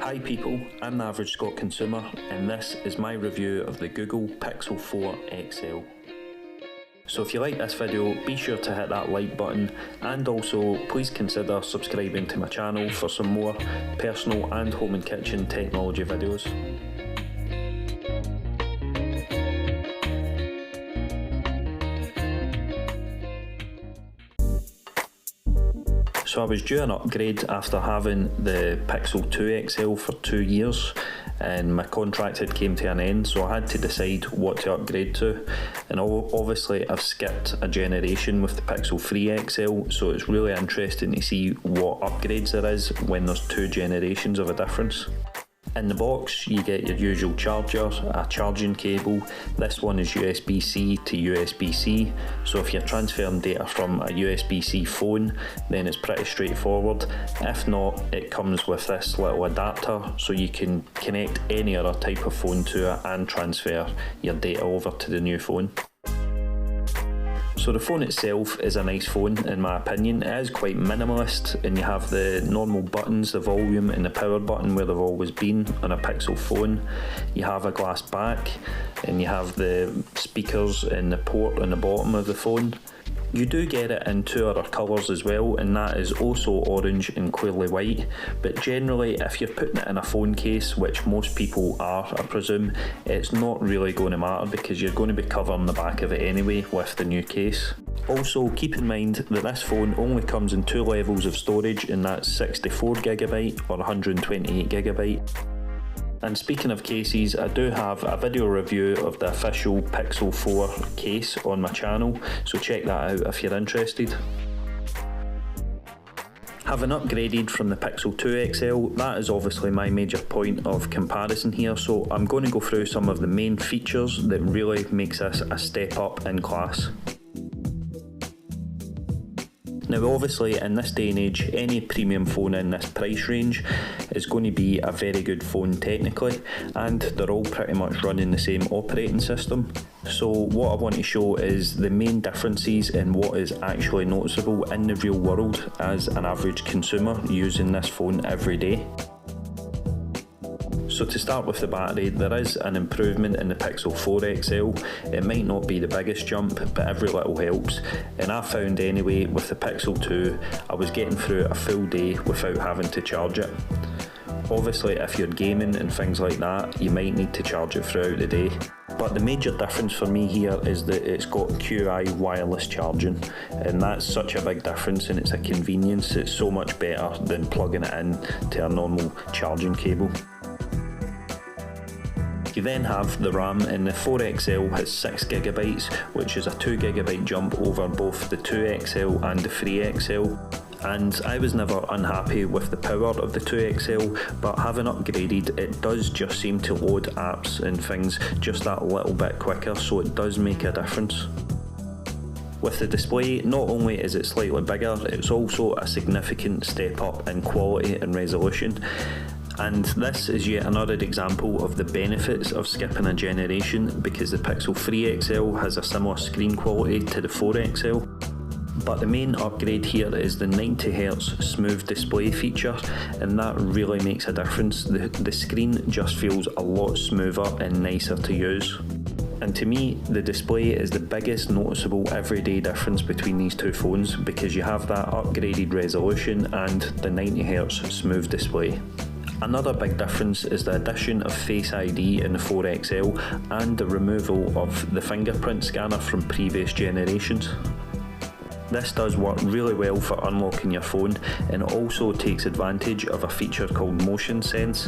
Hi people, I'm the average Scot consumer and this is my review of the Google Pixel 4 XL. So if you like this video, be sure to hit that like button and also please consider subscribing to my channel for some more personal and home and kitchen technology videos. So I was due an upgrade after having the Pixel 2 XL for 2 years and my contract had came to an end, so I had to decide what to upgrade to, and obviously I've skipped a generation with the Pixel 3 XL, so it's really interesting to see what upgrades there is when there's 2 generations of a difference. In the box you get your usual charger, a charging cable. This one is USB-C to USB-C, so if you're transferring data from a USB-C phone then it's pretty straightforward. If not, it comes with this little adapter so you can connect any other type of phone to it and transfer your data over to the new phone. So the phone itself is a nice phone in my opinion. It is quite minimalist and you have the normal buttons, the volume and the power button where they've always been on a Pixel phone. You have a glass back and you have the speakers and the port on the bottom of the phone. You do get it in 2 other colours as well, and that is also orange and clearly white, but generally if you're putting it in a phone case, which most people are I presume, it's not really going to matter because you're going to be covering the back of it anyway with the new case. Also keep in mind that this phone only comes in 2 levels of storage, and that's 64GB or 128GB. And speaking of cases, I do have a video review of the official Pixel 4 case on my channel, so check that out if you're interested. Having upgraded from the Pixel 2 XL, that is obviously my major point of comparison here, so I'm going to go through some of the main features that really makes this a step up in class. Now obviously in this day and age, any premium phone in this price range is going to be a very good phone technically, and they're all pretty much running the same operating system. So what I want to show is the main differences in what is actually noticeable in the real world as an average consumer using this phone every day. So to start with the battery, there is an improvement in the Pixel 4 XL. It might not be the biggest jump, but every little helps. And I found anyway with the Pixel 2, I was getting through a full day without having to charge it. Obviously if you're gaming and things like that, you might need to charge it throughout the day. But the major difference for me here is that it's got QI wireless charging, and that's such a big difference and it's a convenience. It's so much better than plugging it in to a normal charging cable. You then have the RAM, and the 4XL has 6GB, which is a 2GB jump over both the 2XL and the 3XL. And I was never unhappy with the power of the 2XL, but having upgraded, it does just seem to load apps and things just that little bit quicker, so it does make a difference. With the display, not only is it slightly bigger, it's also a significant step up in quality and resolution. And this is yet another example of the benefits of skipping a generation, because the Pixel 3 XL has a similar screen quality to the 4 XL. But the main upgrade here is the 90Hz smooth display feature, and that really makes a difference. The screen just feels a lot smoother and nicer to use. And to me, the display is the biggest noticeable everyday difference between these two phones, because you have that upgraded resolution and the 90Hz smooth display. Another big difference is the addition of Face ID in the 4XL and the removal of the fingerprint scanner from previous generations. This does work really well for unlocking your phone, and it also takes advantage of a feature called Motion Sense,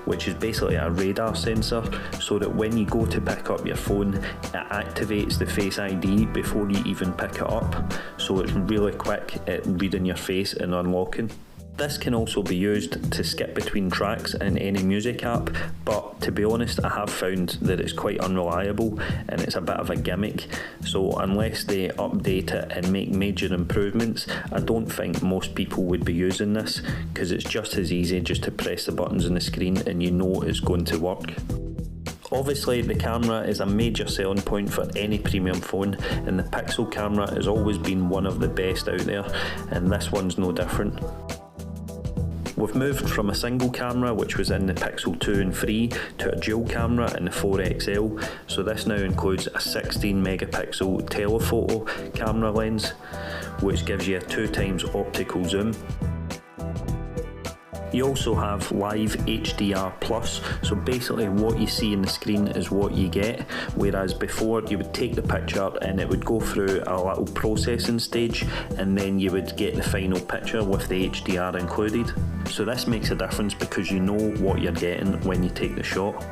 which is basically a radar sensor, so that when you go to pick up your phone, it activates the Face ID before you even pick it up, so it's really quick at reading your face and unlocking. This can also be used to skip between tracks in any music app, but to be honest, I have found that it's quite unreliable and it's a bit of a gimmick. So unless they update it and make major improvements, I don't think most people would be using this, because it's just as easy just to press the buttons on the screen and you know it's going to work. Obviously the camera is a major selling point for any premium phone, and the Pixel camera has always been one of the best out there, and this one's no different. We've moved from a single camera, which was in the Pixel 2 and 3, to a dual camera in the 4XL, so this now includes a 16 megapixel telephoto camera lens, which gives you a 2x optical zoom. You also have live HDR+, so basically what you see in the screen is what you get, whereas before you would take the picture and it would go through a little processing stage and then you would get the final picture with the HDR included. So this makes a difference because you know what you're getting when you take the shot.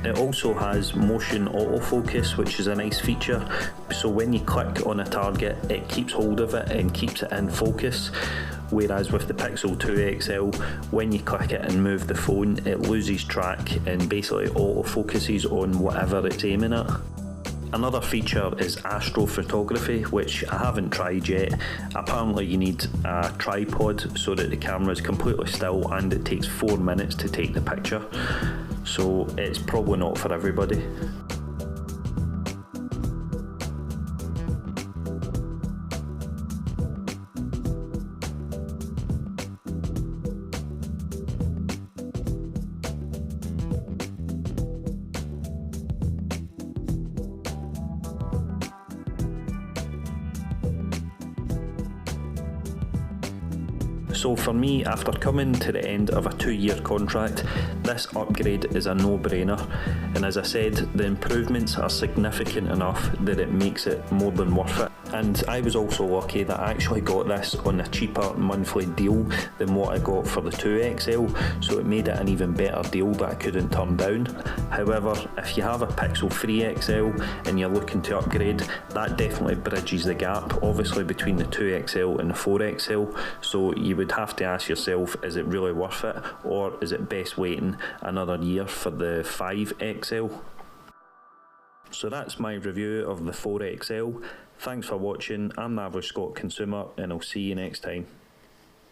It also has motion autofocus, which is a nice feature, so when you click on a target it keeps hold of it and keeps it in focus, whereas with the Pixel 2 XL, when you click it and move the phone it loses track and basically autofocuses on whatever it's aiming at. Another feature is astrophotography, which I haven't tried yet. Apparently you need a tripod so that the camera is completely still and it takes 4 minutes to take the picture, so it's probably not for everybody. So for me, after coming to the end of a 2-year contract, this upgrade is a no-brainer, and as I said, the improvements are significant enough that it makes it more than worth it. And I was also lucky that I actually got this on a cheaper monthly deal than what I got for the 2XL, so it made it an even better deal that I couldn't turn down. However, if you have a Pixel 3XL and you're looking to upgrade, that definitely bridges the gap, obviously between the 2XL and the 4XL, so you would have to ask yourself, is it really worth it, or is it best waiting another year for the 5XL? So that's my review of the 4XL. Thanks for watching. I'm the Average Scot Consumer, and I'll see you next time.